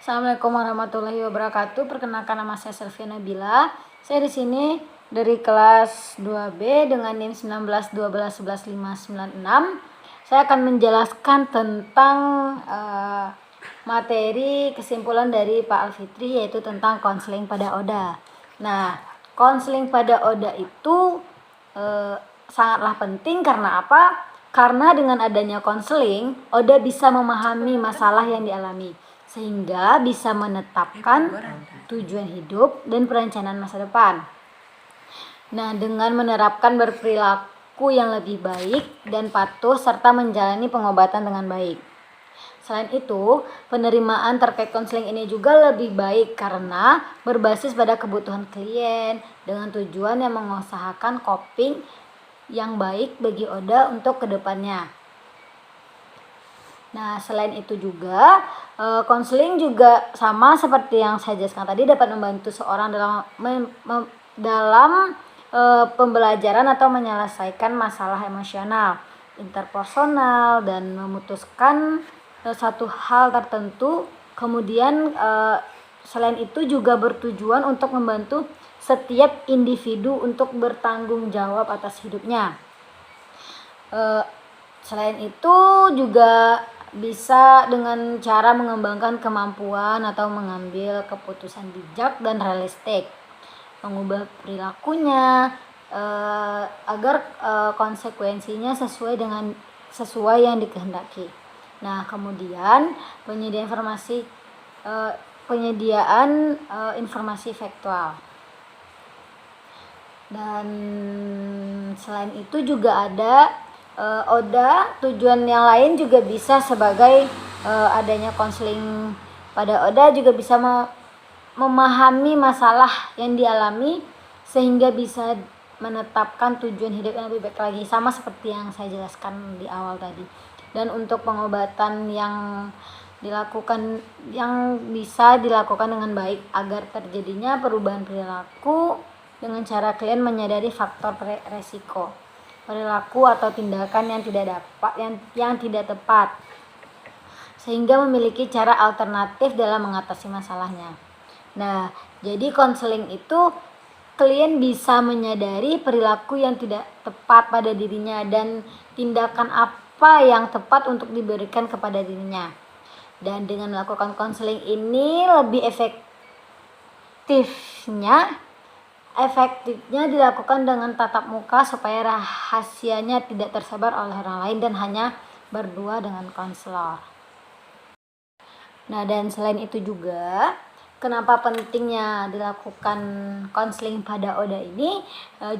Assalamualaikum warahmatullahi wabarakatuh. Perkenalkan, nama saya Selvia Nabila. Saya di sini dari kelas 2B dengan NIM 19 12 11 596. Saya akan menjelaskan tentang materi kesimpulan dari Pak Alfitri, yaitu tentang konseling pada ODA. Nah, konseling pada ODA itu sangatlah penting. Karena apa? Karena dengan adanya konseling, ODA bisa memahami masalah yang dialami, sehingga bisa menetapkan tujuan hidup dan perencanaan masa depan. Nah, dengan menerapkan berperilaku yang lebih baik dan patuh serta menjalani pengobatan dengan baik. Selain itu, penerimaan terkait konseling ini juga lebih baik karena berbasis pada kebutuhan klien dengan tujuan yang mengusahakan coping yang baik bagi ODA untuk kedepannya. Nah, selain itu juga konseling juga sama seperti yang saya jelaskan tadi, dapat membantu seorang dalam pembelajaran atau menyelesaikan masalah emosional, interpersonal, dan memutuskan satu hal tertentu. Kemudian selain itu juga bertujuan untuk membantu setiap individu untuk bertanggung jawab atas hidupnya. Selain itu juga bisa dengan cara mengembangkan kemampuan atau mengambil keputusan bijak dan realistik, mengubah perilakunya agar konsekuensinya sesuai yang dikehendaki. Nah, kemudian penyediaan informasi faktual. Dan selain itu juga ada ODA, tujuan yang lain juga bisa sebagai adanya konseling pada ODA juga bisa memahami masalah yang dialami sehingga bisa menetapkan tujuan hidup yang lebih baik lagi, sama seperti yang saya jelaskan di awal tadi. Dan untuk pengobatan yang bisa dilakukan dengan baik agar terjadinya perubahan perilaku dengan cara klien menyadari faktor resiko perilaku atau tindakan yang tidak tepat, sehingga memiliki cara alternatif dalam mengatasi masalahnya. Nah, jadi konseling itu klien bisa menyadari perilaku yang tidak tepat pada dirinya dan tindakan apa yang tepat untuk diberikan kepada dirinya. Dan dengan melakukan konseling ini lebih efektifnya dilakukan dengan tatap muka supaya rahasianya tidak tersebar oleh orang lain dan hanya berdua dengan konselor. Nah, dan selain itu juga kenapa pentingnya dilakukan konseling pada ODA ini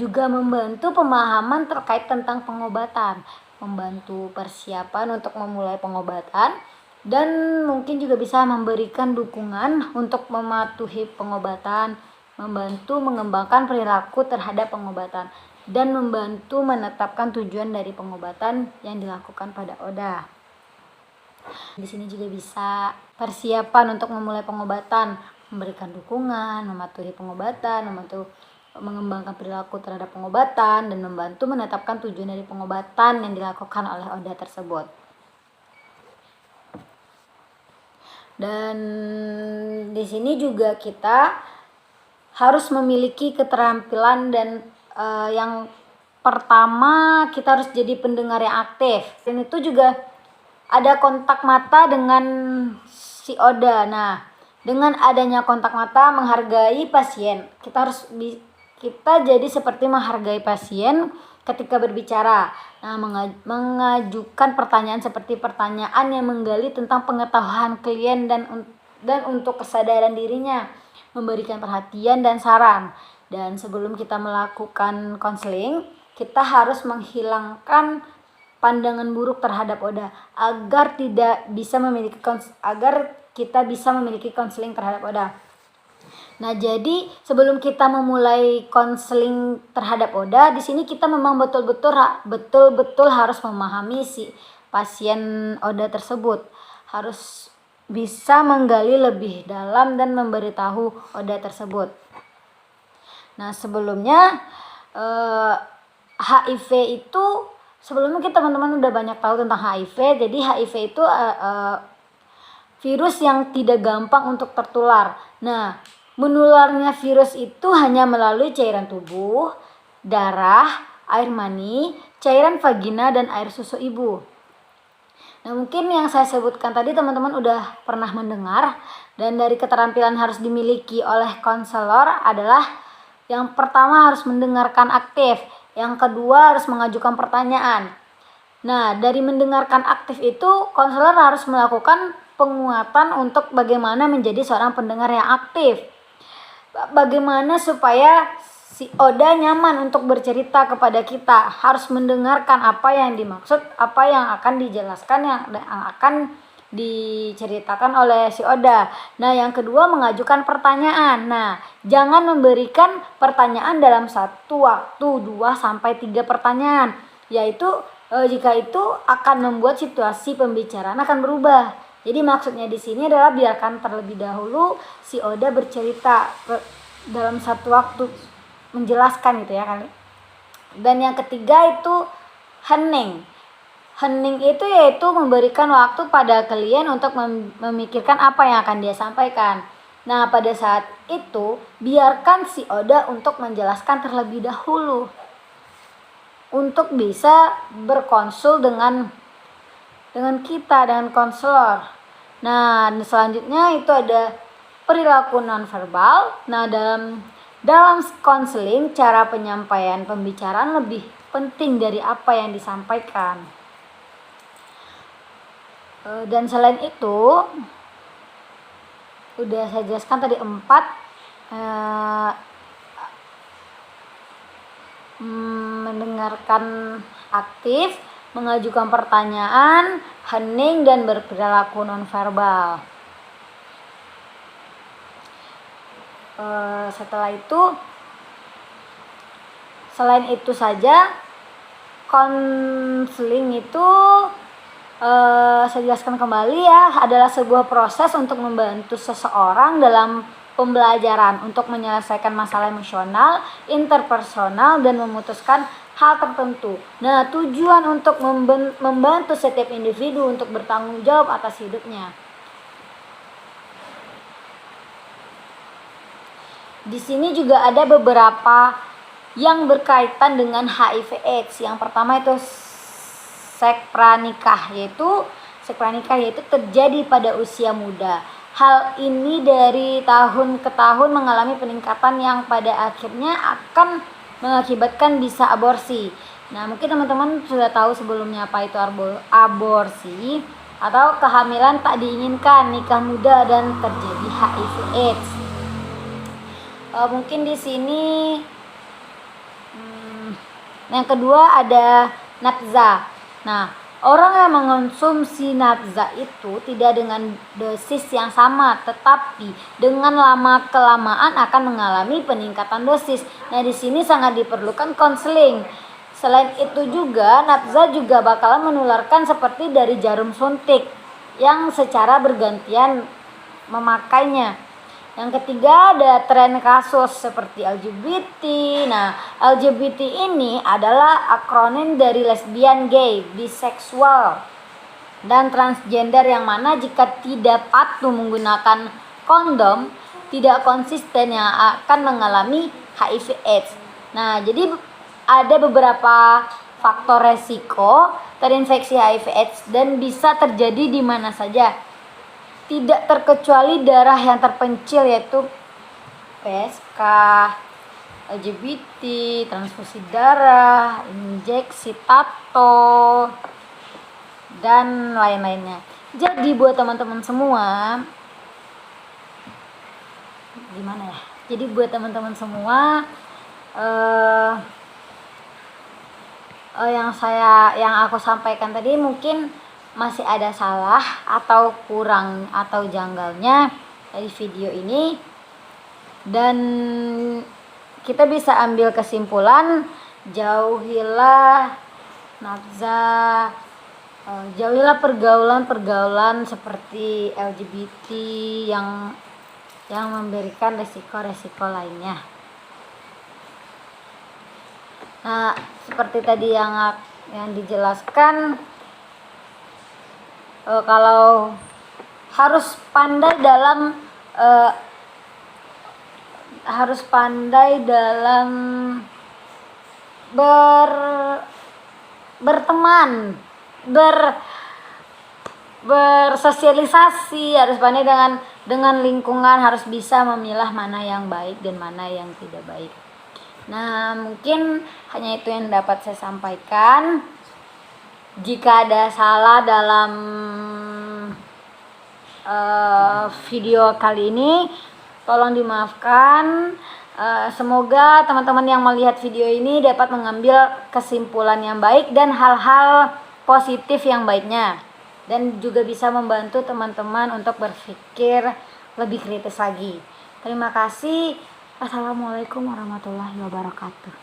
juga membantu pemahaman terkait tentang pengobatan, membantu persiapan untuk memulai pengobatan, dan mungkin juga bisa memberikan dukungan untuk mematuhi pengobatan, membantu mengembangkan perilaku terhadap pengobatan, dan membantu menetapkan tujuan dari pengobatan yang dilakukan pada ODA. Di sini juga bisa persiapan untuk memulai pengobatan, memberikan dukungan, mematuhi pengobatan, membantu mengembangkan perilaku terhadap pengobatan, dan membantu menetapkan tujuan dari pengobatan yang dilakukan oleh ODA tersebut. Dan di sini juga kita harus memiliki keterampilan dan yang pertama kita harus jadi pendengar yang aktif. Dan itu juga ada kontak mata dengan si ODA. Nah, dengan adanya kontak mata menghargai pasien, kita jadi seperti menghargai pasien ketika berbicara. Nah, mengajukan pertanyaan seperti pertanyaan yang menggali tentang pengetahuan klien dan untuk kesadaran dirinya, memberikan perhatian dan saran. Dan sebelum kita melakukan konseling, kita harus menghilangkan pandangan buruk terhadap ODA agar kita bisa memiliki konseling terhadap ODA. Nah, jadi sebelum kita memulai konseling terhadap ODA, di sini kita memang betul-betul harus memahami si pasien ODA tersebut. Harus bisa menggali lebih dalam dan memberitahu ODA tersebut. Nah, sebelumnya HIV itu, sebelumnya kita teman-teman udah banyak tahu tentang HIV. Jadi HIV itu virus yang tidak gampang untuk tertular. Nah, menularnya virus itu hanya melalui cairan tubuh, darah, air mani, cairan vagina, dan air susu ibu. Nah, mungkin yang saya sebutkan tadi teman-teman udah pernah mendengar, dan dari keterampilan harus dimiliki oleh konselor adalah yang pertama harus mendengarkan aktif, yang kedua harus mengajukan pertanyaan. Nah, dari mendengarkan aktif itu konselor harus melakukan penguatan untuk bagaimana menjadi seorang pendengar yang aktif. Bagaimana supaya si Oda nyaman untuk bercerita kepada kita, harus mendengarkan apa yang dimaksud, apa yang akan dijelaskan, yang akan diceritakan oleh si Oda. Nah, yang kedua mengajukan pertanyaan. Nah, jangan memberikan pertanyaan dalam satu waktu 2-3 pertanyaan, yaitu jika itu akan membuat situasi pembicaraan akan berubah. Jadi maksudnya di sini adalah biarkan terlebih dahulu si Oda bercerita dalam satu waktu, menjelaskan gitu ya kan. Dan yang ketiga itu hening. Hening itu yaitu memberikan waktu pada klien untuk memikirkan apa yang akan dia sampaikan. Nah, pada saat itu biarkan si Oda untuk menjelaskan terlebih dahulu, untuk bisa berkonsul dengan kita, dengan konselor. Nah, selanjutnya itu ada perilaku nonverbal. Nah, dalam konseling cara penyampaian pembicaraan lebih penting dari apa yang disampaikan. Dan selain itu udah saya jelaskan tadi 4, mendengarkan aktif, mengajukan pertanyaan, hening, dan berperilaku nonverbal. Setelah itu, selain itu saja, konseling itu saya jelaskan kembali ya, adalah sebuah proses untuk membantu seseorang dalam pembelajaran untuk menyelesaikan masalah emosional, interpersonal, dan memutuskan hal tertentu. Nah, tujuan untuk membantu setiap individu untuk bertanggung jawab atas hidupnya. Di sini juga ada beberapa yang berkaitan dengan HIV/AIDS. Yang pertama itu seks pranikah, yaitu terjadi pada usia muda. Hal ini dari tahun ke tahun mengalami peningkatan yang pada akhirnya akan mengakibatkan bisa aborsi. Nah, mungkin teman-teman sudah tahu sebelumnya apa itu aborsi atau kehamilan tak diinginkan, nikah muda, dan terjadi HIV/AIDS. Mungkin di sini yang kedua ada nafza. Nah, orang yang mengonsumsi nafza itu tidak dengan dosis yang sama, tetapi dengan lama kelamaan akan mengalami peningkatan dosis. Nah, di sini sangat diperlukan konseling. Selain itu juga nafza juga bakalan menularkan seperti dari jarum suntik yang secara bergantian memakainya. Yang ketiga ada tren kasus seperti LGBT. Nah, LGBT ini adalah akronim dari lesbian, gay, biseksual, dan transgender, yang mana jika tidak patuh menggunakan kondom, tidak konsisten, yang akan mengalami HIV/AIDS. Nah, jadi ada beberapa faktor resiko terinfeksi HIV/AIDS dan bisa terjadi di mana saja, tidak terkecuali darah yang terpencil, yaitu PSK, LGBT, transfusi darah, injeksi tato, dan lain-lainnya. Jadi buat teman-teman semua, yang aku sampaikan tadi mungkin masih ada salah atau kurang atau janggalnya dari video ini, dan kita bisa ambil kesimpulan, jauhilah nafza, jauhilah pergaulan seperti LGBT yang memberikan resiko-resiko lainnya. Nah, seperti tadi yang dijelaskan, kalau harus pandai dalam berteman, bersosialisasi, harus pandai dengan lingkungan, harus bisa memilah mana yang baik dan mana yang tidak baik. Nah, mungkin hanya itu yang dapat saya sampaikan. Jika ada salah dalam video kali ini, tolong dimaafkan. Semoga teman-teman yang melihat video ini dapat mengambil kesimpulan yang baik dan hal-hal positif yang baiknya, dan juga bisa membantu teman-teman untuk berpikir lebih kritis lagi. Terima kasih. Assalamualaikum warahmatullahi wabarakatuh.